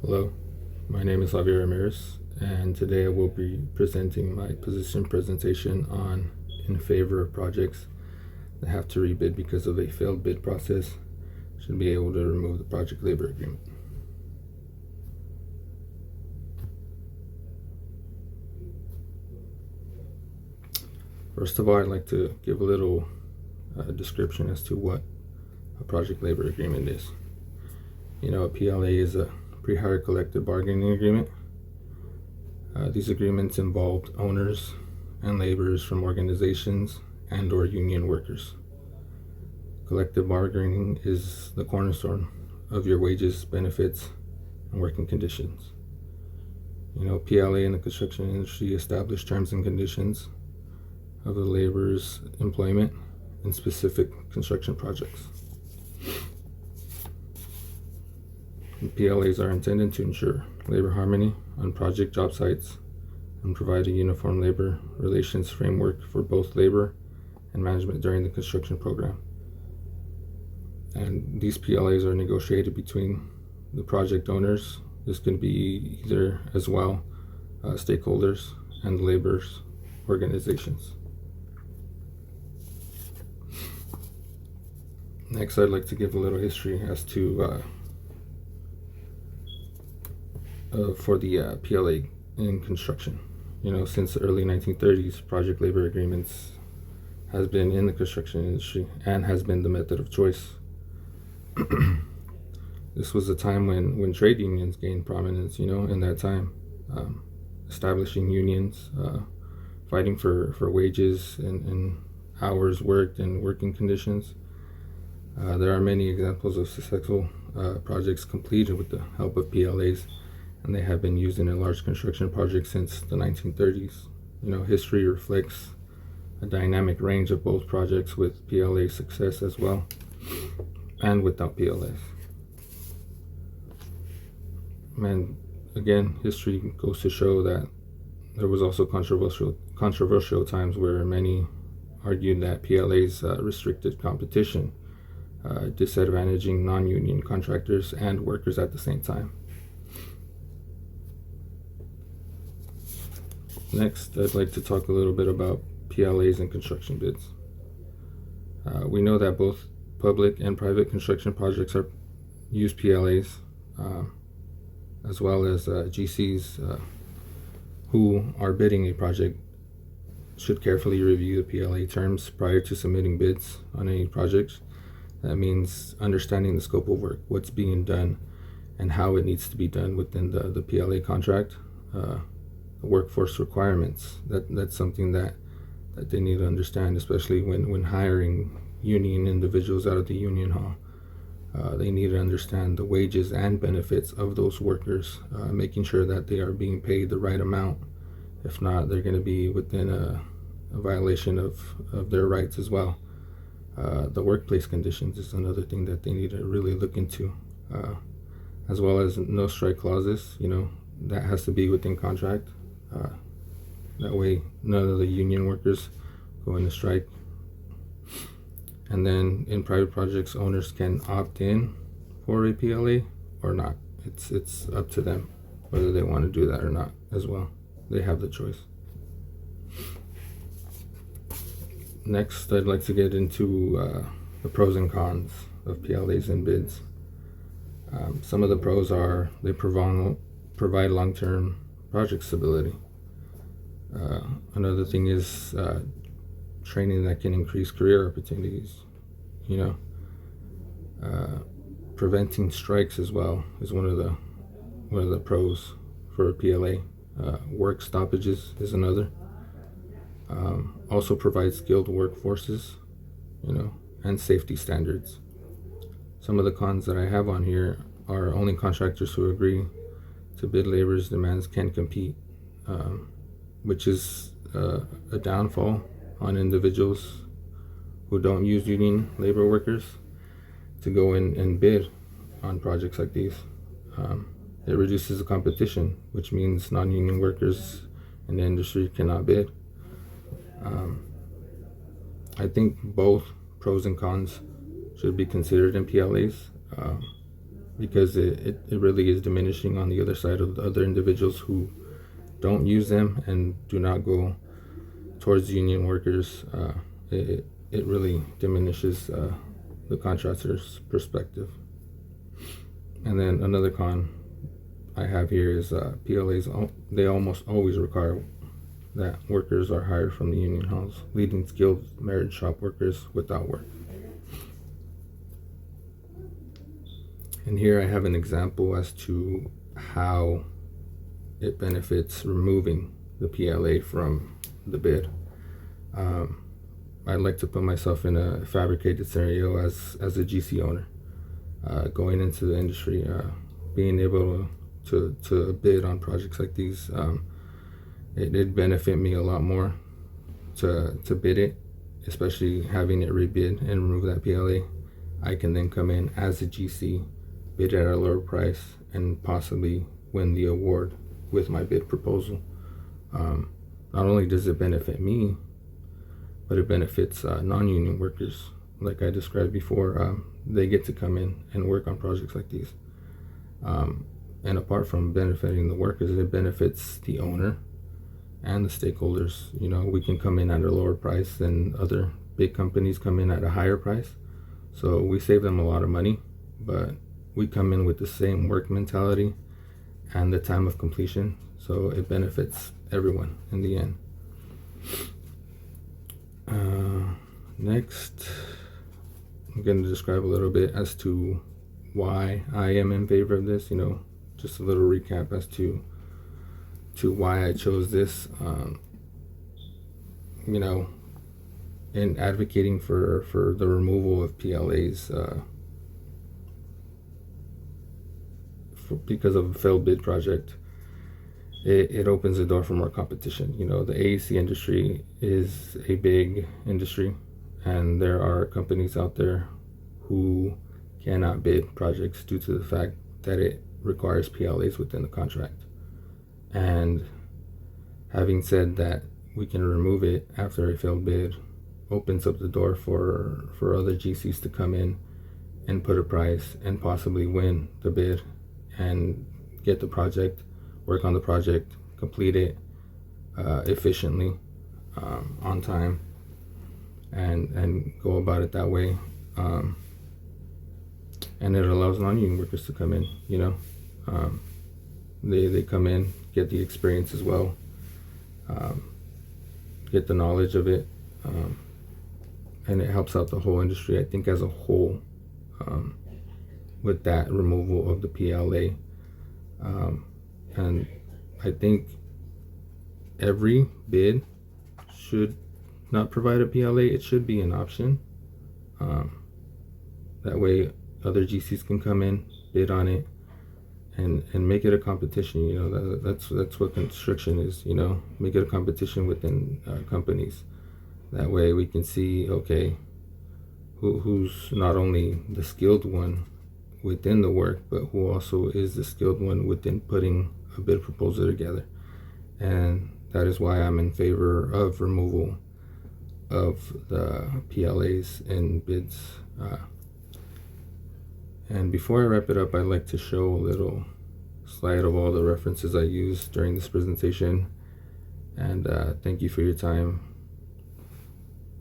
Hello, my name is Javier Ramirez, and today I will be presenting my position presentation on in favor of projects that have to rebid because of a failed bid process should be able to remove the project labor agreement. First of all, I'd like to give a little description as to what a project labor agreement is. A PLA is a pre-hire collective bargaining agreement. These agreements involved owners and laborers from organizations and or union workers. Collective bargaining is the cornerstone of your wages, benefits, and working conditions. PLA in the construction industry established terms and conditions of the laborers' employment in specific construction projects. PLAs are intended to ensure labor harmony on project job sites and provide a uniform labor relations framework for both labor and management during the construction program. And these PLAs are negotiated between the project owners. This can be either as well stakeholders and laborers organizations. Next, I'd like to give a little history as to for the PLA in construction. Since the early 1930s, project labor agreements has been in the construction industry and has been the method of choice. This was a time when trade unions gained prominence, in that time, establishing unions, fighting for wages and hours worked and working conditions. There are many examples of successful projects completed with the help of PLAs, and they have been used in a large construction project since the 1930s. History reflects a dynamic range of both projects with PLA success as well and without PLAs. And again, history goes to show that there was also controversial times where many argued that PLAs restricted competition, disadvantaging non-union contractors and workers at the same time. Next, I'd like to talk a little bit about PLAs and construction bids. We know that both public and private construction projects use PLAs, as well as GCs who are bidding a project should carefully review the PLA terms prior to submitting bids on any projects. That means understanding the scope of work, what's being done, and how it needs to be done within the PLA contract. The workforce requirements, that's something that they need to understand, especially when hiring union individuals out of the union hall. They need to understand the wages and benefits of those workers, making sure that they are being paid the right amount. If not, they're going to be within a violation of their rights as well. The workplace conditions is another thing that they need to really look into, as well as no strike clauses. That has to be within contract. That way none of the union workers go into strike. And then in private projects, owners can opt in for a PLA or not. It's up to them whether they want to do that or not as well. They have the choice. Next, I'd like to get into the pros and cons of PLAs and bids. Some of the pros are they provide long-term project stability. Another thing is training that can increase career opportunities. Preventing strikes as well is one of the pros for a PLA. Work stoppages is another. Also provides skilled workforces, and safety standards. Some of the cons that I have on here are only contractors who agree to bid labor's demands can compete, which is a downfall on individuals who don't use union labor workers to go in and bid on projects like these. It reduces the competition, which means non-union workers in the industry cannot bid. I think both pros and cons should be considered in PLAs. because it really is diminishing on the other side of the other individuals who don't use them and do not go towards union workers. It really diminishes the contractor's perspective. And then another con I have here is PLAs, they almost always require that workers are hired from the union halls, leaving skilled merit shop workers without work. And here I have an example as to how it benefits removing the PLA from the bid. I'd like to put myself in a fabricated scenario as a GC owner, going into the industry, being able to bid on projects like these. It'd benefit me a lot more to bid it, especially having it rebid and remove that PLA. I can then come in as a GC, bid at a lower price, and possibly win the award with my bid proposal. Not only does it benefit me, but it benefits non-union workers. Like I described before, they get to come in and work on projects like these. And apart from benefiting the workers, it benefits the owner and the stakeholders. You know, we can come in at a lower price than other big companies come in at a higher price. So we save them a lot of money, but we come in with the same work mentality and the time of completion. So it benefits everyone in the end. Next, I'm going to describe a little bit as to why I am in favor of this. You know, just a little recap as to why I chose this. You know, in advocating for the removal of PLAs because of a failed bid project, it opens the door for more competition. You know, the AEC industry is a big industry, and there are companies out there who cannot bid projects due to the fact that it requires PLAs within the contract. And having said that, we can remove it after a failed bid opens up the door for other GCs to come in and put a price and possibly win the bid and get the project, work on the project, complete it efficiently, on time, and go about it that way. And it allows non-union workers to come in. You know, they come in, get the experience as well, get the knowledge of it, and it helps out the whole industry, I think, as a whole, with that removal of the PLA. And I think every bid should not provide a PLA. It should be an option. That way other GCs can come in, bid on it, and make it a competition. You know, that's what construction is. You know, make it a competition within companies. That way we can see, okay, who's not only the skilled one within the work, but who also is the skilled one within putting a bid proposal together. And that is why I'm in favor of removal of the PLAs in bids. And before I wrap it up, I'd like to show a little slide of all the references I used during this presentation. And thank you for your time.